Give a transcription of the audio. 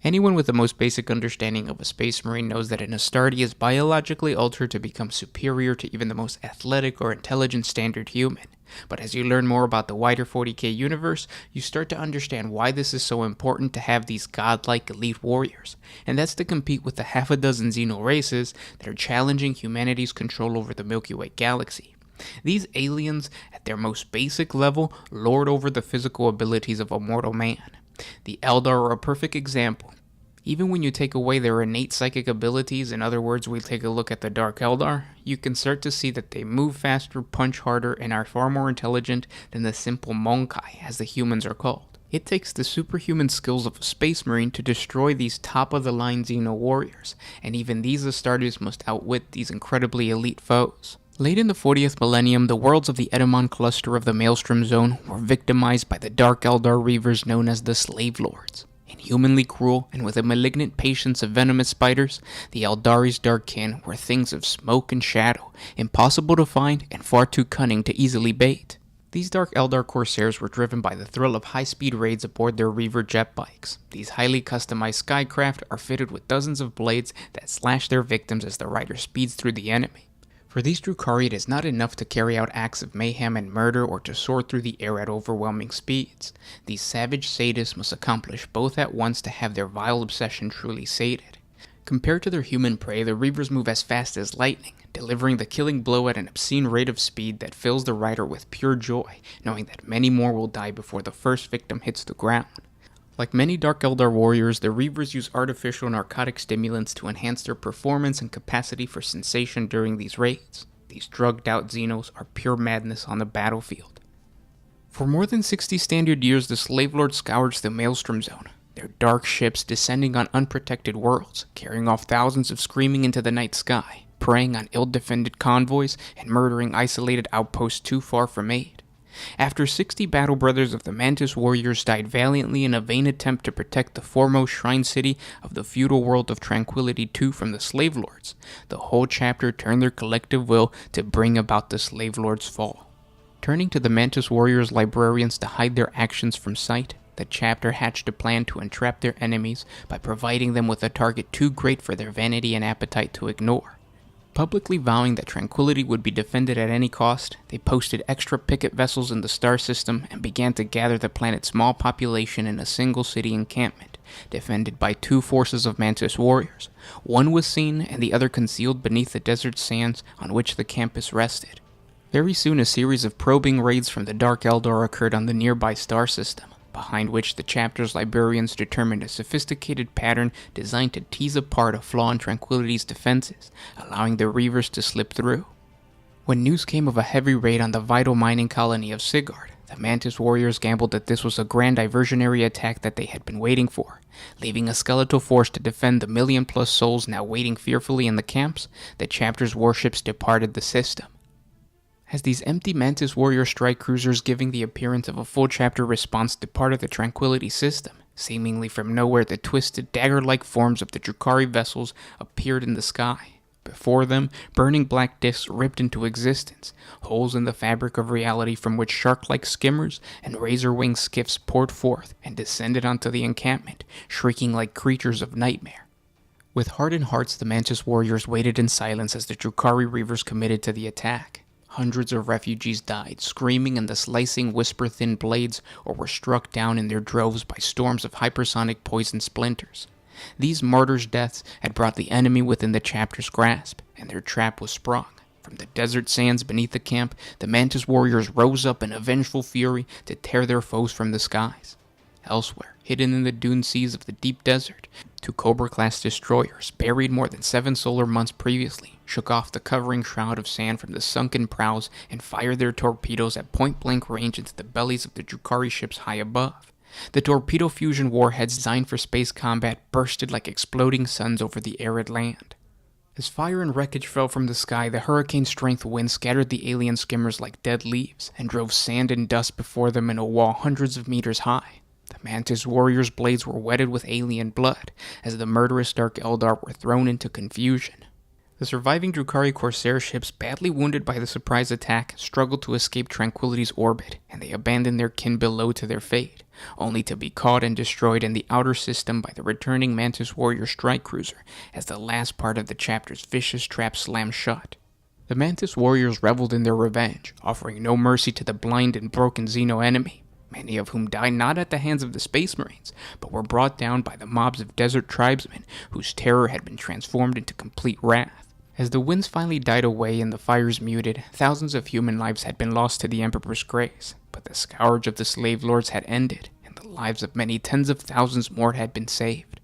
Anyone with the most basic understanding of a space marine knows that an Astarte is biologically altered to become superior to even the most athletic or intelligent standard human. But as you learn more about the wider 40K universe, you start to understand why this is so important to have these godlike elite warriors, and that's to compete with the half a dozen Xeno races that are challenging humanity's control over the Milky Way galaxy. These aliens, at their most basic level, lord over the physical abilities of a mortal man. The Eldar are a perfect example. Even when you take away their innate psychic abilities, in other words, we take a look at the Dark Eldar, you can start to see that they move faster, punch harder, and are far more intelligent than the simple Monkai, as the humans are called. It takes the superhuman skills of a space marine to destroy these top-of-the-line Xeno warriors, and even these Astartes must outwit these incredibly elite foes. Late in the 40th millennium, the worlds of the Edamon cluster of the Maelstrom Zone were victimized by the Dark Eldar Reavers known as the Slave Lords. Inhumanly cruel, and with a malignant patience of venomous spiders, the Eldari's dark kin were things of smoke and shadow, impossible to find and far too cunning to easily bait. These Dark Eldar Corsairs were driven by the thrill of high-speed raids aboard their Reaver jet bikes. These highly customized skycraft are fitted with dozens of blades that slash their victims as the rider speeds through the enemy. For these Drukhari, it is not enough to carry out acts of mayhem and murder or to soar through the air at overwhelming speeds. These savage sadists must accomplish both at once to have their vile obsession truly sated. Compared to their human prey, the Reavers move as fast as lightning, delivering the killing blow at an obscene rate of speed that fills the rider with pure joy, knowing that many more will die before the first victim hits the ground. Like many Dark Eldar warriors, the Reavers use artificial narcotic stimulants to enhance their performance and capacity for sensation during these raids. These drugged-out Xenos are pure madness on the battlefield. For more than 60 standard years, the Slave Lord scourged the Maelstrom Zone, their dark ships descending on unprotected worlds, carrying off thousands of screaming into the night sky, preying on ill-defended convoys, and murdering isolated outposts too far from aid. After 60 battle brothers of the Mantis warriors died valiantly in a vain attempt to protect the foremost shrine city of the feudal world of Tranquility II from the Slave Lords, the whole chapter turned their collective will to bring about the Slave Lords' fall. Turning to the Mantis warriors' librarians to hide their actions from sight, the chapter hatched a plan to entrap their enemies by providing them with a target too great for their vanity and appetite to ignore. Publicly vowing that Tranquility would be defended at any cost, they posted extra picket vessels in the star system and began to gather the planet's small population in a single city encampment, defended by two forces of Mantis warriors. One was seen and the other concealed beneath the desert sands on which the campus rested. Very soon a series of probing raids from the Dark Eldar occurred on the nearby star system, behind which the chapter's librarians determined a sophisticated pattern designed to tease apart a flaw in Tranquility's defenses, allowing the Reavers to slip through. When news came of a heavy raid on the vital mining colony of Sigard, the Mantis warriors gambled that this was a grand diversionary attack that they had been waiting for. Leaving a skeletal force to defend the million-plus souls now waiting fearfully in the camps, the chapter's warships departed the system. As these empty Mantis warrior strike cruisers giving the appearance of a full chapter response departed the Tranquility system, seemingly from nowhere the twisted dagger-like forms of the Drukhari vessels appeared in the sky. Before them, burning black discs ripped into existence, holes in the fabric of reality from which shark-like skimmers and razor-winged skiffs poured forth and descended onto the encampment, shrieking like creatures of nightmare. With hardened hearts, the Mantis warriors waited in silence as the Drukhari Reavers committed to the attack. Hundreds of refugees died, screaming in the slicing, whisper-thin blades, or were struck down in their droves by storms of hypersonic poison splinters. These martyrs' deaths had brought the enemy within the chapter's grasp, and their trap was sprung. From the desert sands beneath the camp, the Mantis warriors rose up in a vengeful fury to tear their foes from the skies. Elsewhere, hidden in the dune seas of the deep desert, two Cobra-class destroyers, buried more than 7 solar months previously, shook off the covering shroud of sand from the sunken prows and fired their torpedoes at point-blank range into the bellies of the Drukhari ships high above. The torpedo fusion warheads designed for space combat bursted like exploding suns over the arid land. As fire and wreckage fell from the sky, the hurricane-strength wind scattered the alien skimmers like dead leaves and drove sand and dust before them in a wall hundreds of meters high. The Mantis warriors' blades were wetted with alien blood as the murderous Dark Eldar were thrown into confusion. The surviving Drukhari Corsair ships, badly wounded by the surprise attack, struggled to escape Tranquility's orbit, and they abandoned their kin below to their fate, only to be caught and destroyed in the outer system by the returning Mantis Warrior strike cruiser as the last part of the chapter's vicious trap slammed shut. The Mantis Warriors reveled in their revenge, offering no mercy to the blind and broken Xeno enemy, many of whom died not at the hands of the Space Marines, but were brought down by the mobs of desert tribesmen whose terror had been transformed into complete wrath. As the winds finally died away and the fires muted, thousands of human lives had been lost to the Emperor's grace, but the scourge of the slave lords had ended, and the lives of many tens of thousands more had been saved.